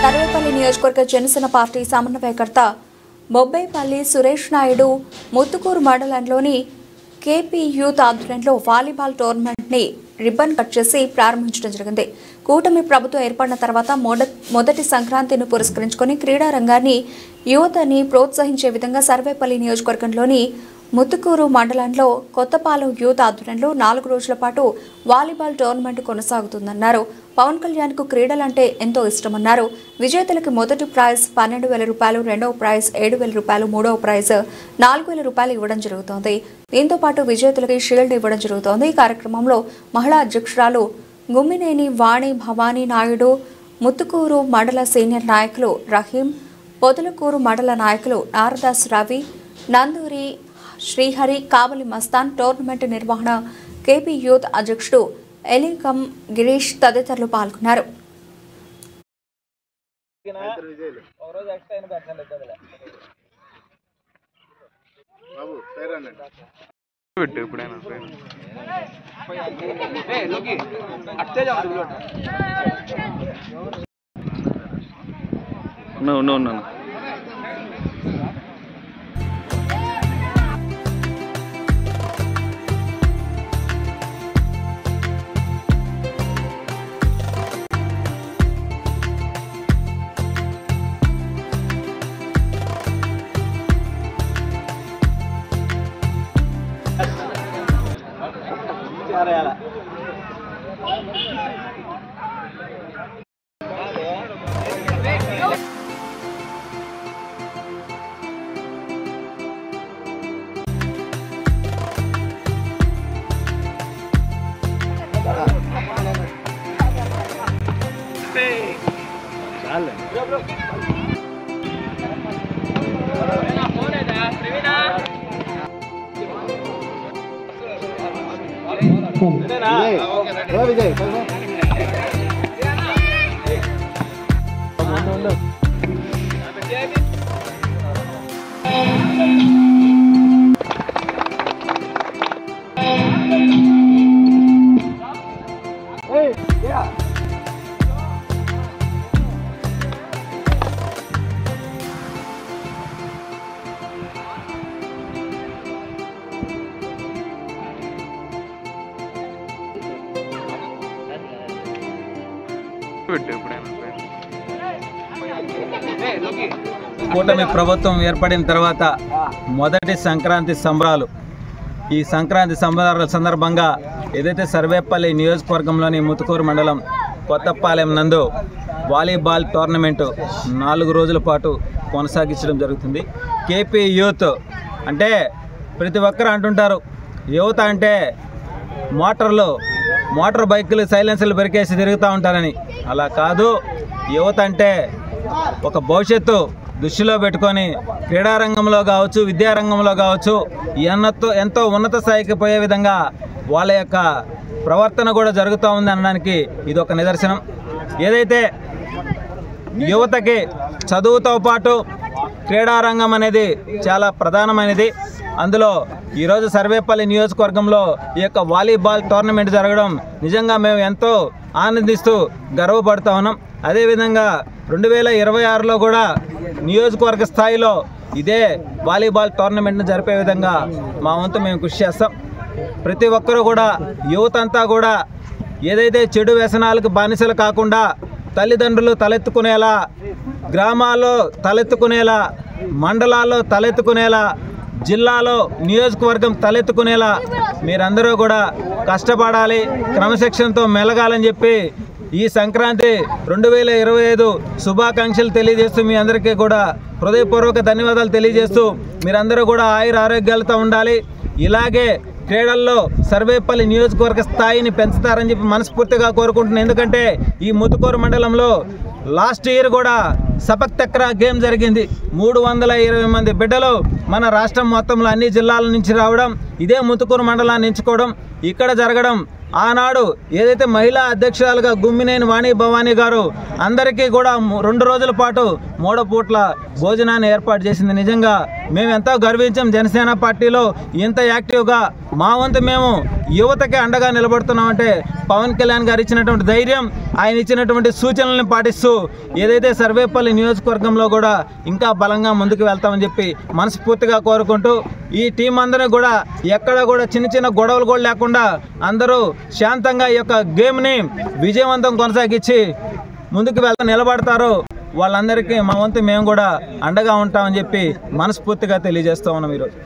సర్వేపల్లి నియోజకవర్గ జనసేన పార్టీ సమన్వయకర్త బొబ్బేపల్లి సురేష్ నాయుడు ముత్తుకూరు మండలంలోని కేపీ యూత్ ఆధ్వర్యంలో వాలీబాల్ టోర్నమెంట్ని రిబ్బన్ కట్ చేసి ప్రారంభించడం జరిగింది. కూటమి ప్రభుత్వం ఏర్పడిన తర్వాత మొదటి సంక్రాంతిని పురస్కరించుకొని క్రీడా రంగాన్ని యువతని ప్రోత్సహించే విధంగా సర్వేపల్లి నియోజకవర్గంలోని ముత్తుకూరు మండలంలో కొత్తపాలెం యూత్ ఆధ్వర్యంలో 4 రోజుల పాటు వాలీబాల్ టోర్నమెంట్ కొనసాగుతుందన్నారు. పవన్ కళ్యాణ్కు క్రీడలంటే ఎంతో ఇష్టమన్నారు. విజేతలకు మొదటి ప్రైజ్ 12,000 రూపాయలు, రెండవ ప్రైజ్ 7,000 రూపాయలు, మూడవ ప్రైజ్ 4,000 రూపాయలు ఇవ్వడం జరుగుతోంది. దీంతో పాటు విజేతలకి షీల్డ్ ఇవ్వడం జరుగుతోంది. ఈ కార్యక్రమంలో మహిళా అధ్యక్షురాలు గుమ్మినేని వాణి భవానీ నాయుడు, ముత్తుకూరు మండల సీనియర్ నాయకులు రహీం, పొదలకూరు మండల నాయకులు నారదాస్ రవి, నందూరి శ్రీహరి, కావలి మస్తాన్, టోర్నమెంట్ నిర్వహణ కేపీ యూత్ అధ్యక్షుడు ఎలికం గిరీష్ తదితరులు పాల్గొన్నారు. కూటమి ప్రభుత్వం ఏర్పడిన తర్వాత మొదటి సంక్రాంతి సంబరాలు. ఈ సంక్రాంతి సంబరాల సందర్భంగా ఏదైతే సర్వేపల్లి నియోజకవర్గంలోని ముత్తుకూరు మండలం కొత్తపాలెం నందు వాలీబాల్ టోర్నమెంటు 4 రోజుల పాటు కొనసాగించడం జరుగుతుంది. కేపీ యూత్ అంటే ప్రతి ఒక్కరు అంటుంటారు యువత అంటే మోటార్ బైకులు సైలెన్సర్లు పెరికేసి తిరుగుతూ ఉంటారని. అలా కాదు, యువత అంటే ఒక భవిష్యత్తు దృష్టిలో పెట్టుకొని క్రీడారంగంలో కావచ్చు, విద్యారంగంలో కావచ్చు ఎంతో ఉన్నత స్థాయికి పోయే విధంగా వాళ్ళ యొక్క ప్రవర్తన కూడా జరుగుతూ ఉంది అనడానికి ఇది ఒక నిదర్శనం. ఏదైతే యువతకి చదువుతో పాటు క్రీడారంగం అనేది చాలా ప్రధానమైనది. అందులో ఈరోజు సర్వేపల్లి నియోజకవర్గంలో ఈ యొక్క వాలీబాల్ టోర్నమెంట్ జరగడం నిజంగా మేము ఎంతో ఆనందిస్తూ గర్వపడుతూ ఉన్నాం. అదేవిధంగా 2026లో కూడా నియోజకవర్గ స్థాయిలో ఇదే వాలీబాల్ టోర్నమెంట్ను జరిపే విధంగా మా వంతు మేము కృషి చేస్తాం. ప్రతి ఒక్కరూ కూడా యువత అంతా కూడా ఏదైతే చెడు వ్యసనాలకు బానిసలు కాకుండా తల్లిదండ్రులు తలెత్తుకునేలా, గ్రామాల్లో తలెత్తుకునేలా, మండలాల్లో తలెత్తుకునేలా, జిల్లాలో నియోజకవర్గం తలెత్తుకునేలా మీరందరూ కూడా కష్టపడాలి, క్రమశిక్షణతో మెలగాలని చెప్పి ఈ సంక్రాంతి 2025 శుభాకాంక్షలు తెలియజేస్తూ మీ అందరికీ కూడా హృదయపూర్వక ధన్యవాదాలు తెలియజేస్తూ మీరందరూ కూడా ఆయుర ఆరోగ్యాలతో ఉండాలి. ఇలాగే క్రీడల్లో సర్వేపల్లి నియోజకవర్గ స్థాయిని పెంచుతారని చెప్పి మనస్ఫూర్తిగా కోరుకుంటున్నాను. ఎందుకంటే ఈ ముత్తుకూరు మండలంలో లాస్ట్ ఇయర్ కూడా సపక్ తక్రా గేమ్ జరిగింది. 320 మంది బిడ్డలు మన రాష్ట్రం మొత్తంలో అన్ని జిల్లాల నుంచి రావడం, ఇదే ముత్తుకూరు మండలాన్ని ఎంచుకోవడం, ఇక్కడ జరగడం ఆనాడు ఏదైతే మహిళా అధ్యక్షురాలుగా గుమ్మినేని వాణి భవానీ గారు అందరికీ కూడా 2 రోజుల పాటు 3 పూట్ల భోజనాన్ని ఏర్పాటు చేసింది. నిజంగా మేము ఎంతో గర్వించాం. జనసేన పార్టీలో ఇంత యాక్టివ్గా మా వంతు మేము యువతకి అండగా నిలబడుతున్నామంటే పవన్ కళ్యాణ్ గారు ఇచ్చినటువంటి ధైర్యం, ఆయన ఇచ్చినటువంటి సూచనలను పాటిస్తూ ఏదైతే సర్వేపల్లి నియోజకవర్గంలో కూడా ఇంకా బలంగా ముందుకు వెళ్తామని చెప్పి మనస్ఫూర్తిగా కోరుకుంటూ ఈ టీం అందరూ కూడా ఎక్కడ కూడా చిన్న గొడవలు కూడా లేకుండా అందరూ శాంతంగా ఈ యొక్క గేమ్ని విజయవంతం కొనసాగించి ముందుకు నిలబడతారు. వాళ్ళందరికీ మా వంతు మేము కూడా అండగా ఉంటామని చెప్పి మనస్ఫూర్తిగా తెలియజేస్తూ ఉన్నాం ఈరోజు.